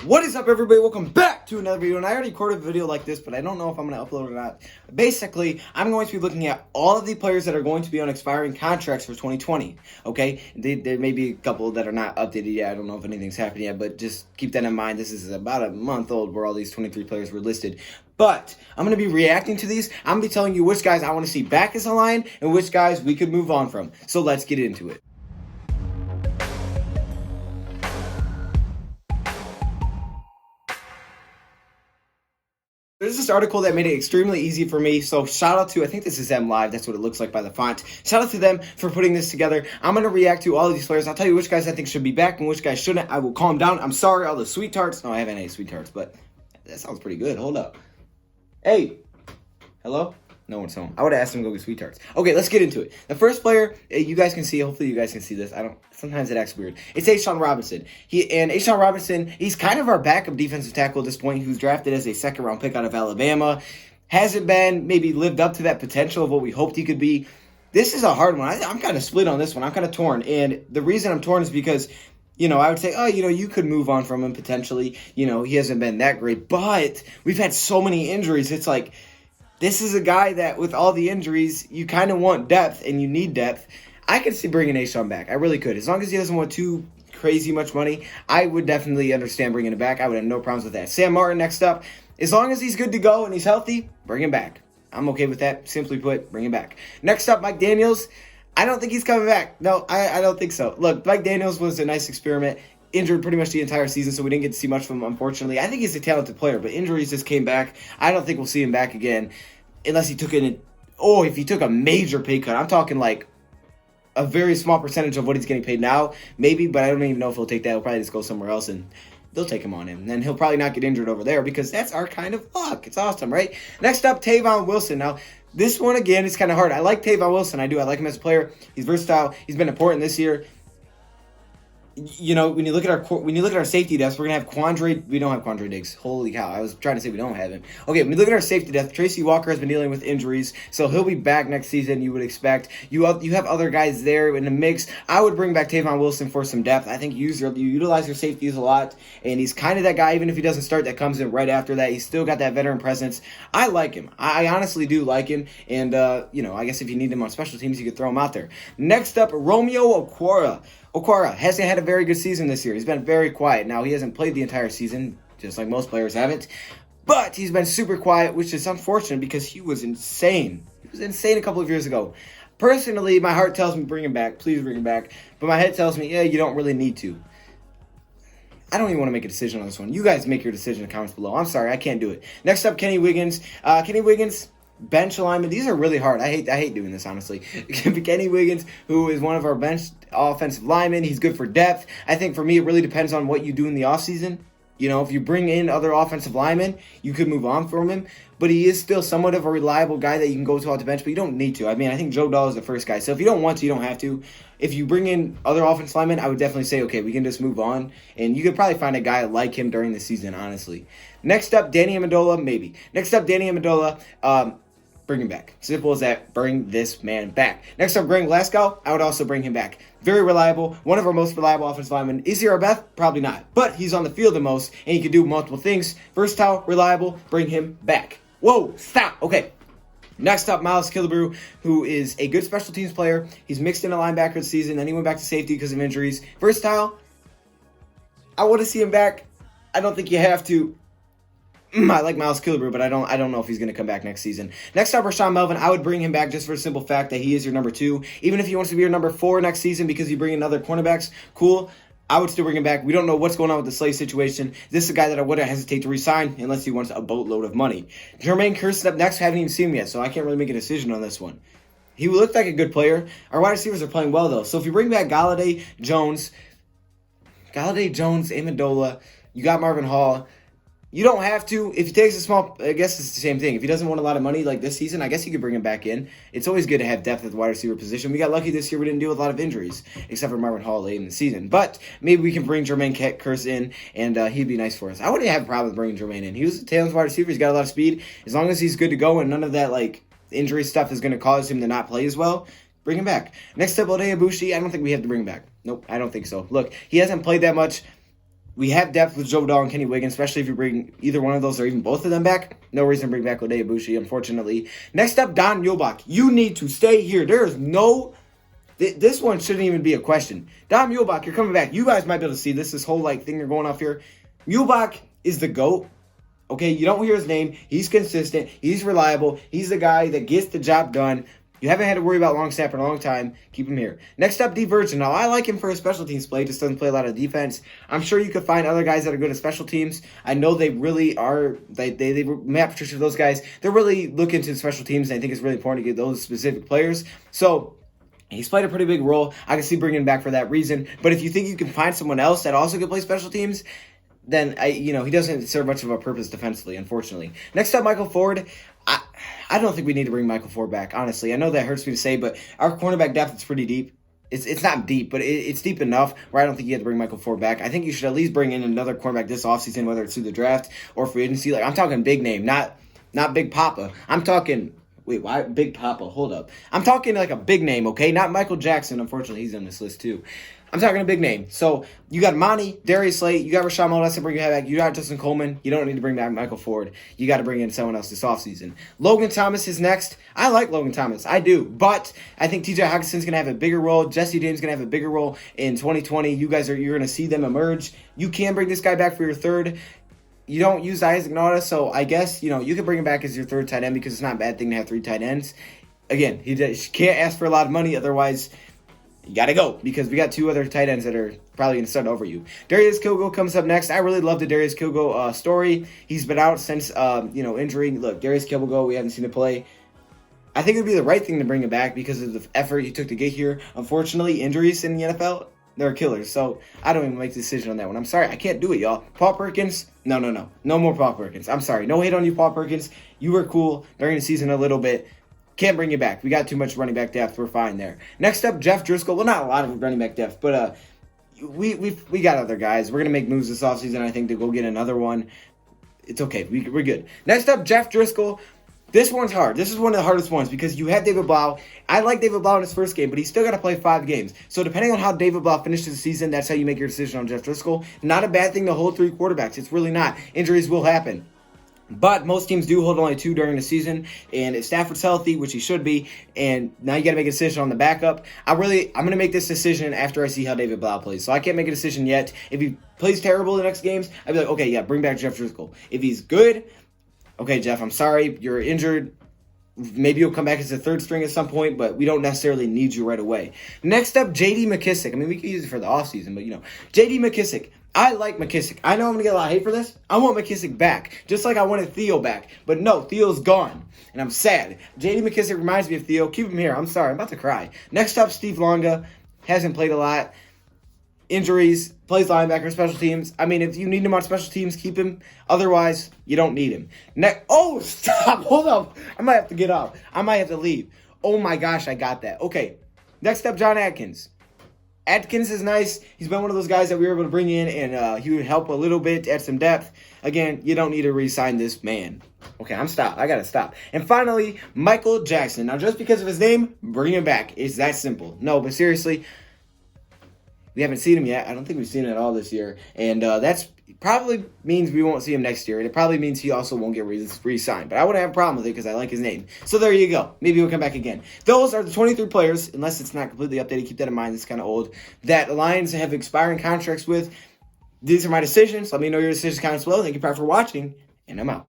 What is up, everybody? Welcome back to another video. And I already recorded a video like this, but I don't know if I'm going to upload it or not. Basically, I'm going to be looking at all of the players that are going to be on expiring contracts for 2020. Okay? There may be a couple that are not updated yet. I don't know if anything's happened yet, but just keep that in mind. This is about a month old where all these 23 players were listed. But I'm going to be reacting to these. I'm going to be telling you which guys I want to see back as a Lion and which guys we could move on from. So let's get into it. There's this article that made it extremely easy for me, so shout out to, I think this is them live, that's what it looks like by the font. Shout out to them for putting this together. I'm going to react to all of these players. I'll tell you which guys I think should be back and which guys shouldn't. I will calm down. I'm sorry, all the sweet tarts. No, I haven't any sweet tarts, but that sounds pretty good. Hold up. Hey. Hello? No one's home. I would have asked him to go get sweet tarts. Okay, let's get into it. The first player, you guys can see, hopefully you guys can see this. Sometimes it acts weird. It's A'Shawn Robinson. A'Shawn Robinson, he's kind of our backup defensive tackle at this point, who's drafted as a second-round pick out of Alabama. Hasn't been maybe lived up to that potential of what we hoped he could be. This is a hard one. I'm kind of split on this one. I'm kind of torn. And the reason I'm torn is because, I would say, you could move on from him potentially. He hasn't been that great. But we've had so many injuries. It's like, this is a guy that, with all the injuries, you kind of want depth, and you need depth. I could see bringing A'Shawn back. I really could. As long as he doesn't want too crazy much money, I would definitely understand bringing him back. I would have no problems with that. Sam Martin next up. As long as he's good to go and he's healthy, bring him back. I'm okay with that. Simply put, bring him back. Next up, Mike Daniels. I don't think he's coming back. No, I don't think so. Look, Mike Daniels was a nice experiment. Injured pretty much the entire season, so we didn't get to see much from him, unfortunately. I think he's a talented player, but injuries just came back. I don't think we'll see him back again unless he took if he took a major pay cut. I'm talking like a very small percentage of what he's getting paid now, maybe, but I don't even know if he'll take that. He'll probably just go somewhere else and they'll take him on him. And then he'll probably not get injured over there because that's our kind of luck. It's awesome, right? Next up, Tavon Wilson. Now, this one, again, is kind of hard. I like Tavon Wilson. I do. I like him as a player. He's versatile. He's been important this year. When you look at our safety depth, we're gonna have Quandre. We don't have Quandre Diggs. Holy cow! I was trying to say we don't have him. Okay, when you look at our safety depth, Tracy Walker has been dealing with injuries, so he'll be back next season. You would expect. You have other guys there in the mix. I would bring back Tavon Wilson for some depth. I think you utilize your safeties a lot, and he's kind of that guy. Even if he doesn't start, that comes in right after that. He's still got that veteran presence. I like him. I honestly do like him, and I guess if you need him on special teams, you could throw him out there. Next up, Romeo Okwara hasn't had a very good season this year. He's been very quiet. Now, he hasn't played the entire season, just like most players haven't. But he's been super quiet, which is unfortunate because he was insane. He was insane a couple of years ago. Personally, my heart tells me bring him back. Please bring him back. But my head tells me, you don't really need to. I don't even want to make a decision on this one. You guys make your decision in the comments below. I'm sorry, I can't do it. Next up, Kenny Wiggins. Bench alignment. These are really hard. I hate doing this, honestly. Kenny Wiggins, who is one of our bench offensive linemen. He's good for depth. I think for me, it really depends on what you do in the offseason. If you bring in other offensive linemen, you could move on from him. But he is still somewhat of a reliable guy that you can go to off the bench, but you don't need to. I think Joe Dahl is the first guy. So if you don't want to, you don't have to. If you bring in other offensive linemen, I would definitely say, okay, we can just move on. And you could probably find a guy like him during the season, honestly. Next up, Danny Amendola, maybe. Bring him back. Simple as that. Bring this man back. Next up, Graham Glasgow. I would also bring him back. Very reliable. One of our most reliable offensive linemen. Is he our best? Probably not. But he's on the field the most, and he can do multiple things. Versatile, reliable. Bring him back. Whoa, stop. Okay. Next up, Miles Killebrew, who is a good special teams player. He's mixed in a linebacker this season. Then he went back to safety because of injuries. Versatile. I want to see him back. I don't think you have to. I like Miles Killebrew, but I don't know if he's going to come back next season. Next up, Rashaan Melvin. I would bring him back just for the simple fact that he is your number 2. Even if he wants to be your number 4 next season because you bring in other cornerbacks, cool. I would still bring him back. We don't know what's going on with the Slay situation. This is a guy that I wouldn't hesitate to resign unless he wants a boatload of money. Jermaine Kearse up next. Haven't even seen him yet, so I can't really make a decision on this one. He looked like a good player. Our wide receivers are playing well, though. So if you bring back Galladay, Jones, Amendola, you got Marvin Hall. You don't have to. If he takes a small, I guess it's the same thing. If he doesn't want a lot of money like this season, I guess you could bring him back in. It's always good to have depth at the wide receiver position. We got lucky this year. We didn't deal with a lot of injuries, except for Marvin Hall late in the season. But maybe we can bring Jermaine Kearse in, and he'd be nice for us. I wouldn't have a problem with bringing Jermaine in. He was a talented wide receiver. He's got a lot of speed. As long as he's good to go and none of that injury stuff is going to cause him to not play as well, bring him back. Next up, Oday Abushi. I don't think we have to bring him back. Nope, I don't think so. Look, he hasn't played that much. We have depth with Joe Dahl and Kenny Wiggins, especially if you bring either one of those or even both of them back. No reason to bring back Ode Ibushi, unfortunately. Next up, Don Mulbach. You need to stay here. There is no... This one shouldn't even be a question. Don Mulbach, you're coming back. You guys might be able to see this whole thing you're going off here. Mulbach is the GOAT. Okay, you don't hear his name. He's consistent. He's reliable. He's the guy that gets the job done. You haven't had to worry about long snapper in a long time. Keep him here. Next up, D. Virgin. Now, I like him for his special teams play. He just doesn't play a lot of defense. I'm sure you could find other guys that are good at special teams. I know they really are. Matt Patricia, those guys, they're really looking to special teams, and I think it's really important to get those specific players. So, he's played a pretty big role. I can see bringing him back for that reason. But if you think you can find someone else that also can play special teams, then he doesn't serve much of a purpose defensively, unfortunately. Next up, Michael Ford. I don't think we need to bring Michael Ford back, honestly. I know that hurts me to say, but our cornerback depth is pretty deep. It's not deep, but it's deep enough where I don't think you have to bring Michael Ford back. I think you should at least bring in another cornerback this offseason, whether it's through the draft or free agency. I'm talking big name, not Big Papa. I'm talking... Wait, why Big Papa? Hold up. I'm talking a big name, okay? Not Michael Jackson. Unfortunately, he's on this list too. I'm talking a big name. So, you got Monty, Darius Slate, you got Rashawn Moldessa to bring your head back, you got Justin Coleman. You don't need to bring back Michael Ford. You got to bring in someone else this offseason. Logan Thomas is next. I like Logan Thomas. I do. But I think TJ Hawkinson's going to have a bigger role. Jesse James is going to have a bigger role in 2020. You're going to see them emerge. You can bring this guy back for your third. You don't use Isaac Nauta, so I guess, you can bring him back as your third tight end because it's not a bad thing to have 3 tight ends. Again, he can't ask for a lot of money, otherwise you got to go because we got 2 other tight ends that are probably going to start over you. Darius Kilgo comes up next. I really love the Darius Kilgo story. He's been out since, injury. Look, Darius Kilgo, we haven't seen him play. I think it would be the right thing to bring him back because of the effort he took to get here. Unfortunately, injuries in the NFL, they're killers. So I don't even make the decision on that one. I'm sorry. I can't do it, y'all. Paul Perkins, no. No more Paul Perkins. I'm sorry. No hate on you, Paul Perkins. You were cool during the season a little bit. Can't bring you back. We got too much running back depth. We're fine there. Next up, Jeff Driscoll. Well, not a lot of running back depth, but we got other guys. We're going to make moves this offseason, I think, to go get another one. It's okay. We're good. Next up, Jeff Driscoll. This one's hard. This is one of the hardest ones because you have David Blau. I like David Blau in his first game, but he's still got to play 5 games. So depending on how David Blau finishes the season, that's how you make your decision on Jeff Driscoll. Not a bad thing to hold 3 quarterbacks. It's really not. Injuries will happen. But most teams do hold only 2 during the season, and if Stafford's healthy, which he should be, and now you got to make a decision on the backup. I'm going to make this decision after I see how David Blau plays. So I can't make a decision yet. If he plays terrible the next games, I'd be like, okay, yeah, bring back Jeff Driscoll. If he's good, okay, Jeff, I'm sorry, you're injured. Maybe you'll come back as a 3rd string at some point, but we don't necessarily need you right away. Next up, J.D. McKissick. I mean, we could use it for the offseason, but, J.D. McKissick. I like McKissick. I know I'm going to get a lot of hate for this. I want McKissick back, just like I wanted Theo back. But no, Theo's gone, and I'm sad. J.D. McKissick reminds me of Theo. Keep him here. I'm sorry. I'm about to cry. Next up, Steve Longa. Hasn't played a lot. Injuries. Plays linebacker, special teams. I mean, if you need him on special teams, keep him. Otherwise, you don't need him. Oh, stop. Hold up. I might have to get up. I might have to leave. Oh, my gosh. I got that. Okay. Next up, John Atkins. Atkins is nice. He's been one of those guys that we were able to bring in, and he would help a little bit, add some depth. Again, you don't need to re-sign this man. Okay, I got to stop. And finally, Michael Jackson. Now, just because of his name, bring him back. It's that simple. No, but seriously, we haven't seen him yet. I don't think we've seen him at all this year. And that's probably means we won't see him next year. And it probably means he also won't get re-signed. But I wouldn't have a problem with it because I like his name. So there you go. Maybe he'll come back again. Those are the 23 players, unless it's not completely updated. Keep that in mind. It's kind of old. That the Lions have expiring contracts with. These are my decisions. Let me know your decisions, comments below. Thank you for watching, and I'm out.